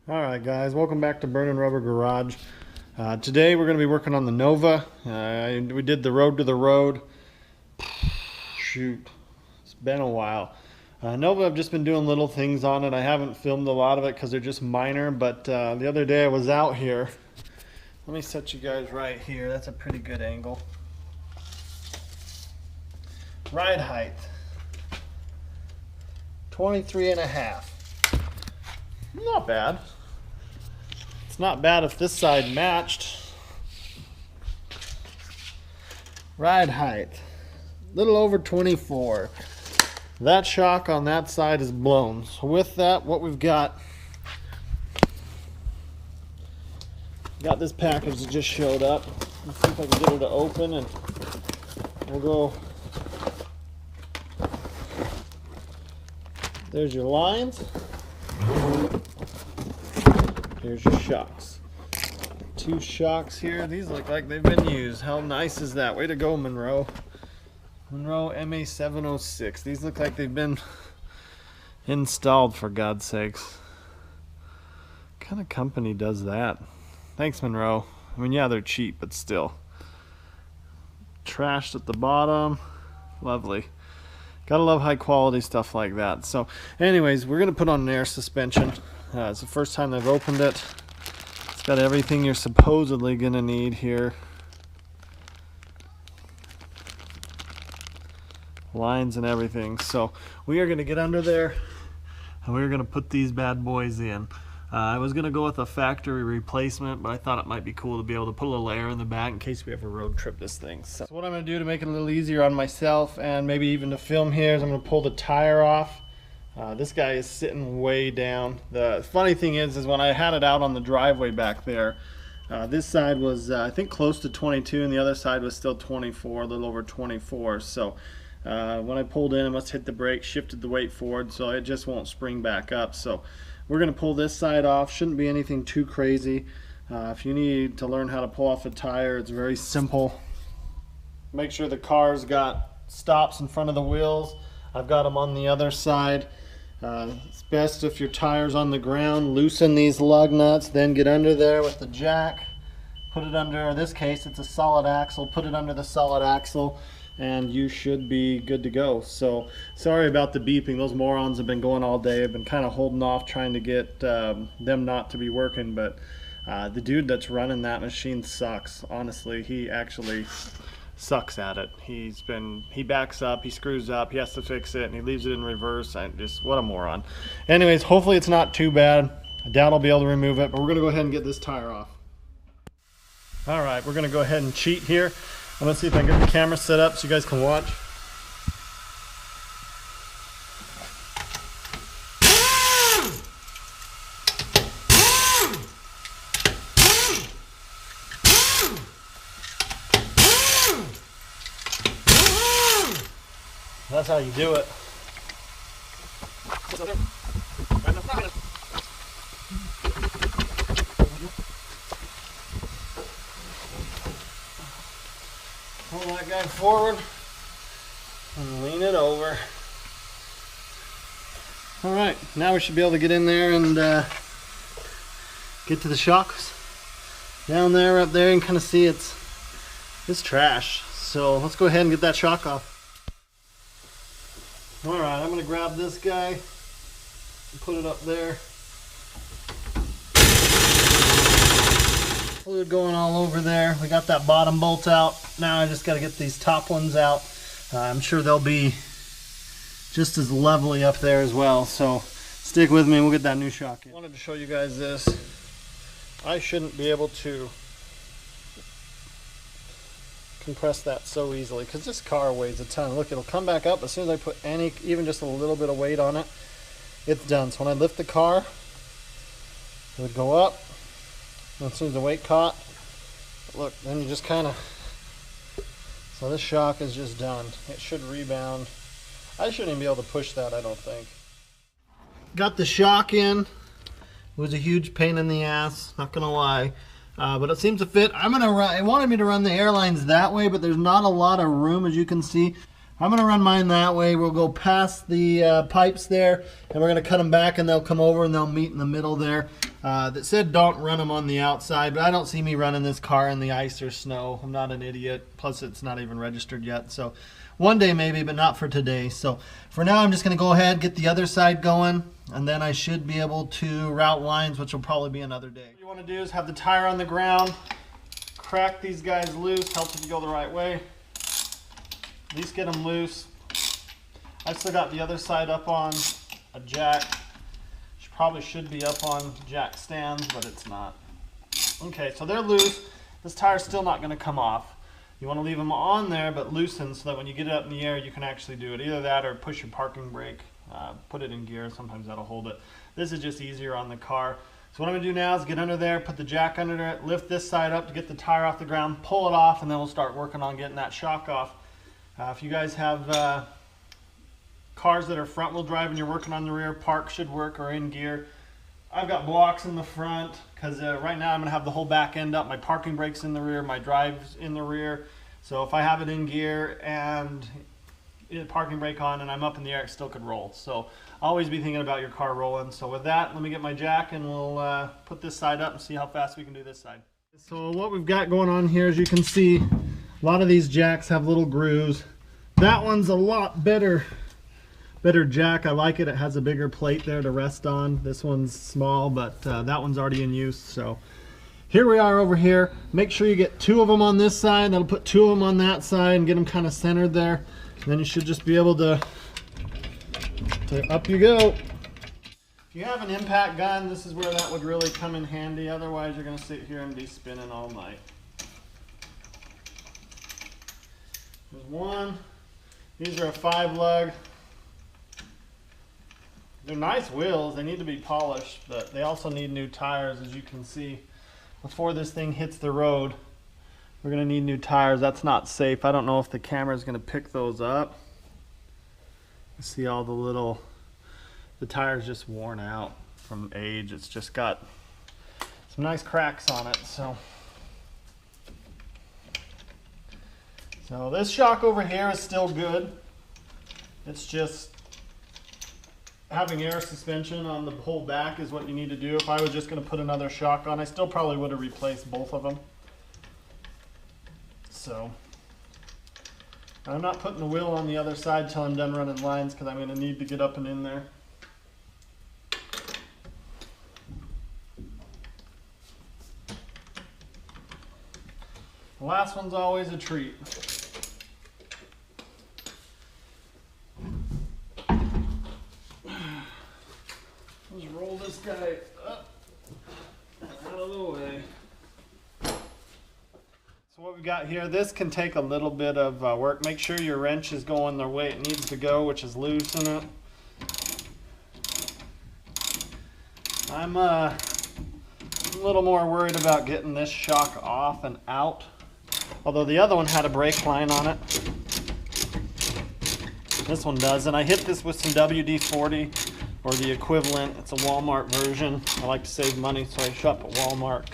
Alright guys, welcome back to Burning Rubber Garage. Today we're going to be working on the Nova. We did the road to the road. Shoot, it's been a while. Nova, I've just been doing little things on it. I haven't filmed a lot of it because they're just minor, but the other day I was out here. Let me set you guys right here. That's a pretty good angle. Ride height, 23.5. Not bad. It's not bad if this side matched. Ride height, a little over 24. That shock on that side is blown. So with that, what we've got this package that just showed up. Let's see if I can get her to open, and we'll go. There's your lines. Here's your shocks. Two shocks here. These look like they've been used. How nice is that? Way to go, Monroe. Monroe MA706. These look like they've been installed, for God's sakes. What kind of company does that? Thanks, Monroe. I mean, yeah, they're cheap, but still. Trashed at the bottom. Lovely. Gotta love high quality stuff like that. So anyways, we're gonna put on an air suspension. It's the first time I've opened it. It's got everything you're supposedly gonna need here. Lines and everything. So we are gonna get under there and we're gonna put these bad boys in. I was gonna go with a factory replacement, but I thought it might be cool to be able to put a little air in the back in case we ever road trip this thing. So what I'm gonna do to make it a little easier on myself and maybe even to film here is I'm gonna pull the tire off. This guy is sitting way down. The funny thing is when I had it out on the driveway back there, this side was I think close to 22 and the other side was still 24, a little over 24. So when I pulled in, I must hit the brake, shifted the weight forward, so it just won't spring back up. So we're going to pull this side off. Shouldn't be anything too crazy. If you need to learn how to pull off a tire, it's very simple. Make sure the car's got stops in front of the wheels. I've got them on the other side. It's best if your tire's on the ground. Loosen these lug nuts, then get under there with the jack. Put it under, in this case it's a solid axle. Put it under the solid axle and you should be good to go. So sorry about the beeping. Those morons have been going all day. I've been kind of holding off trying to get them not to be working, but the dude that's running that machine sucks. Honestly, he actually sucks at it. He backs up, he screws up, he has to fix it, and he leaves it in reverse. What a moron. Anyways, hopefully it's not too bad. I doubt I'll be able to remove it, but we're gonna go ahead and get this tire off. All right, we're gonna go ahead and cheat here. I'm gonna see if I can get the camera set up so you guys can watch. That's how you do it. Pull that guy forward and lean it over. All right, now we should be able to get in there and get to the shocks. Down there, up there, and kind of see it's trash. So let's go ahead and get that shock off. All right, I'm gonna grab this guy and put it up there. Fluid going all over there. We got that bottom bolt out. Now I just got to get these top ones out. I'm sure they'll be just as lovely up there as well. So stick with me and we'll get that new shock in. I wanted to show you guys this. I shouldn't be able to compress that so easily because this car weighs a ton. Look, it'll come back up as soon as I put even just a little bit of weight on it. It's done. So when I lift the car, it would go up. As soon as the weight caught, look, then you just kind of, so this shock is just done. It should rebound. I shouldn't even be able to push that, I don't think. Got the shock in. It was a huge pain in the ass, not gonna lie. But it seems to fit. It wanted me to run the airlines that way, but there's not a lot of room, as you can see. I'm going to run mine that way. We'll go past the pipes there, and we're going to cut them back, and they'll come over and they'll meet in the middle there. That said don't run them on the outside, but I don't see me running this car in the ice or snow. I'm not an idiot. Plus, it's not even registered yet. So one day maybe, but not for today. So for now, I'm just going to go ahead, get the other side going, and then I should be able to route lines, which will probably be another day. What you want to do is have the tire on the ground, crack these guys loose, helps if you go the right way. At least get them loose. I still got the other side up on a jack. Probably should be up on jack stands, but it's not. Okay, so they're loose. This tire's still not going to come off. You want to leave them on there, but loosen so that when you get it up in the air, you can actually do it. Either that or push your parking brake, put it in gear. Sometimes that'll hold it. This is just easier on the car. So what I'm going to do now is get under there, put the jack under it, lift this side up to get the tire off the ground, pull it off, and then we'll start working on getting that shock off. If you guys have cars that are front wheel drive and you're working on the rear, park should work, or in gear. I've got blocks in the front because right now I'm going to have the whole back end up. My parking brake's in the rear, my drive's in the rear. So if I have it in gear and parking brake on and I'm up in the air, it still could roll. So always be thinking about your car rolling. So with that, let me get my jack and we'll put this side up and see how fast we can do this side. So what we've got going on here, as you can see, a lot of these jacks have little grooves. That one's a lot better jack. I like it. It has a bigger plate there to rest on. This one's small, but that one's already in use. So here we are over here. Make sure you get 2 of them on this side. That'll put 2 of them on that side and get them kind of centered there. And then you should just be able to up you go. If you have an impact gun, this is where that would really come in handy. Otherwise, you're going to sit here and be spinning all night. There's one. These are a 5-lug. They're nice wheels. They need to be polished, but they also need new tires, as you can see. Before this thing hits the road, we're going to need new tires. That's not safe. I don't know if the camera is going to pick those up. You see all the tire's just worn out from age. It's just got some nice cracks on it. So this shock over here is still good. It's just having air suspension on the whole back is what you need to do. If I was just going to put another shock on, I still probably would have replaced both of them. So I'm not putting the wheel on the other side till I'm done running lines because I'm going to need to get up and in there. The last one's always a treat. Let's roll this guy up and out of the way. So what we've got here, this can take a little bit of work. Make sure your wrench is going the way it needs to go, which is loosen it. I'm a little more worried about getting this shock off and out. Although the other one had a brake line on it. This one does, and I hit this with some WD-40 or the equivalent. It's a Walmart version. I like to save money, so I shop at Walmart.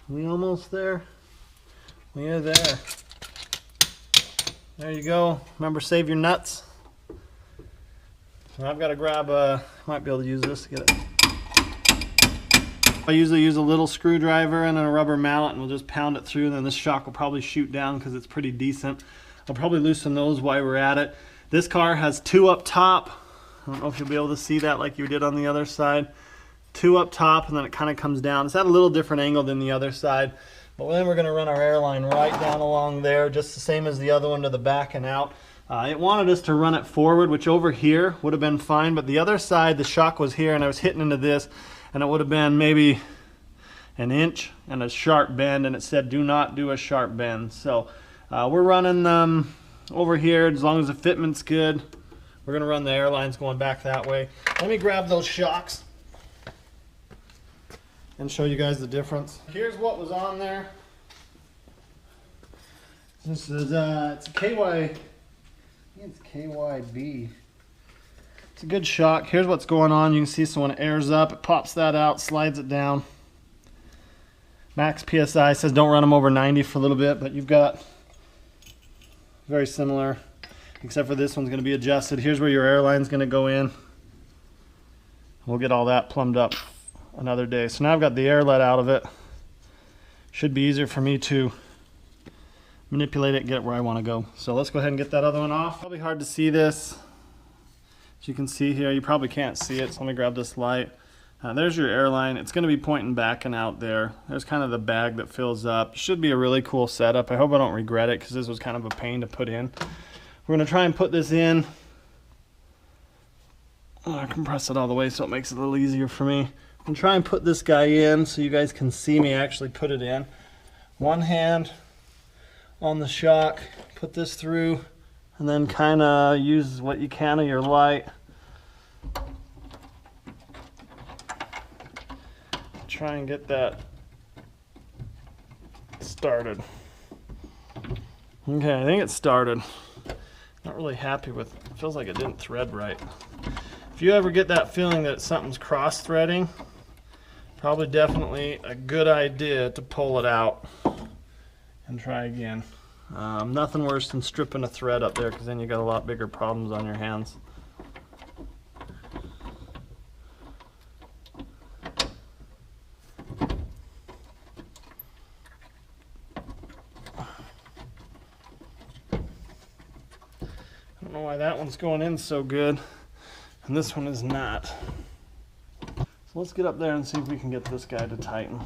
We almost there? We are there. There you go. Remember, save your nuts. So I've got to grab might be able to use this to get it. I usually use a little screwdriver and a rubber mallet, and we'll just pound it through, and then this shock will probably shoot down because it's pretty decent. I'll probably loosen those while we're at it. This car has 2 up top. I don't know if you'll be able to see that like you did on the other side. 2 up top, and then it kind of comes down. It's at a little different angle than the other side. But then we're going to run our airline right down along there, just the same as the other one, to the back and out. It wanted us to run it forward, which over here would have been fine, but the other side, the shock was here, and I was hitting into this, and it would have been maybe an inch and a sharp bend, and it said do not do a sharp bend. So we're running over here as long as the fitment's good. We're going to run the airlines going back that way. Let me grab those shocks and show you guys the difference. Here's what was on there. This is it's a KY, I think it's KYB. It's a good shock. Here's what's going on. You can see, so when it airs up, it pops that out, slides it down. Max PSI says don't run them over 90 for a little bit, but you've got very similar, except for this one's going to be adjusted. Here's where your airline's going to go in. We'll get all that plumbed up another day. So now I've got the air let out of it. Should be easier for me to manipulate it, get it where I want to go. So let's go ahead and get that other one off. Probably hard to see this. As you can see here, you probably can't see it, so let me grab this light. There's your airline. It's going to be pointing back and out there. There's kind of the bag that fills up. Should be a really cool setup. I hope I don't regret it because this was kind of a pain to put in. We're going to try and put this in. I compress it all the way so it makes it a little easier for me. I'm going to try and put this guy in so you guys can see me actually put it in. One hand on the shock, put this through, and then kind of use what you can of your light. Try and get that started. Okay, I think it's started. Not really happy with it. Feels like it didn't thread right. If you ever get that feeling that something's cross-threading, probably definitely a good idea to pull it out and try again. Nothing worse than stripping a thread up there because then you got a lot bigger problems on your hands. I don't know why that one's going in so good and this one is not. So let's get up there and see if we can get this guy to tighten.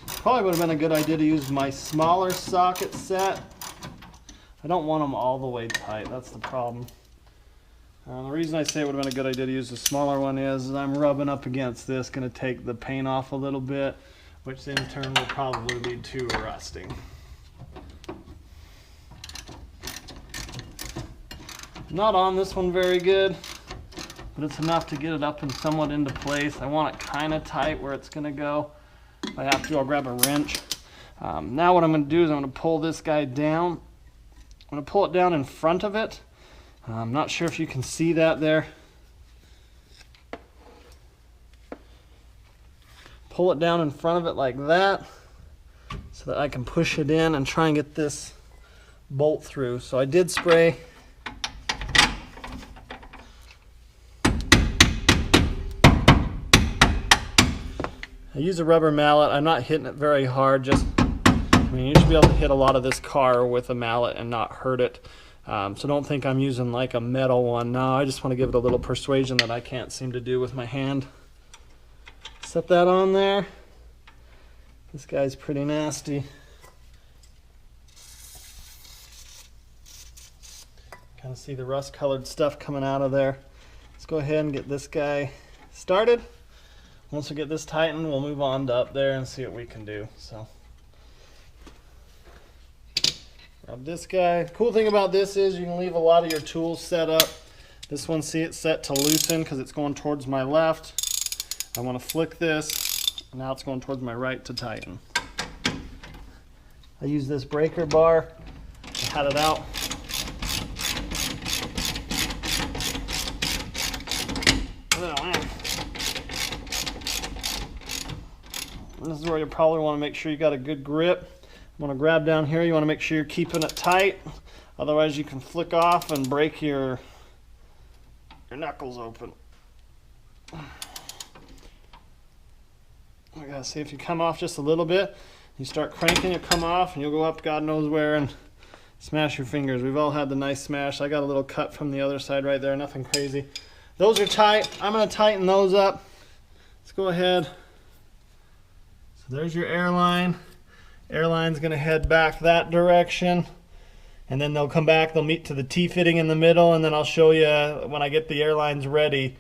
Probably would have been a good idea to use my smaller socket set. I don't want them all the way tight, that's the problem. The reason I say it would have been a good idea to use the smaller one is I'm rubbing up against this, going to take the paint off a little bit, which in turn will probably lead to rusting. Not on this one very good, but it's enough to get it up and somewhat into place. I want it kind of tight where it's going to go. If I have to, I'll grab a wrench. Now what I'm going to do is I'm going to pull this guy down. I'm going to pull it down in front of it. I'm not sure if you can see that there. Pull it down in front of it like that so that I can push it in and try and get this bolt through. So I did spray I use a rubber mallet. I'm not hitting it very hard. You should be able to hit a lot of this car with a mallet and not hurt it. So don't think I'm using like a metal one. No, I just want to give it a little persuasion that I can't seem to do with my hand. Set that on there. This guy's pretty nasty. Kind of see the rust colored stuff coming out of there. Let's go ahead and get this guy started. Once we get this tightened, we'll move on to up there and see what we can do. So, grab this guy. Cool thing about this is you can leave a lot of your tools set up. This one, see, it's set to loosen because it's going towards my left. I want to flick this. Now it's going towards my right to tighten. I use this breaker bar. I had it out. This is where you probably want to make sure you got a good grip. You want to grab down here. You want to make sure you're keeping it tight. Otherwise you can flick off and break your knuckles open. I gotta see if you come off just a little bit. You start cranking, you come off, and you'll go up God knows where and smash your fingers. We've all had the nice smash. I got a little cut from the other side right there. Nothing crazy. Those are tight. I'm going to tighten those up. Let's go ahead. There's your airline. Airline's going to head back that direction. And then they'll come back. They'll meet to the T-fitting in the middle. And then I'll show you when I get the airlines ready,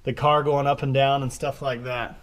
the car going up and down and stuff like that.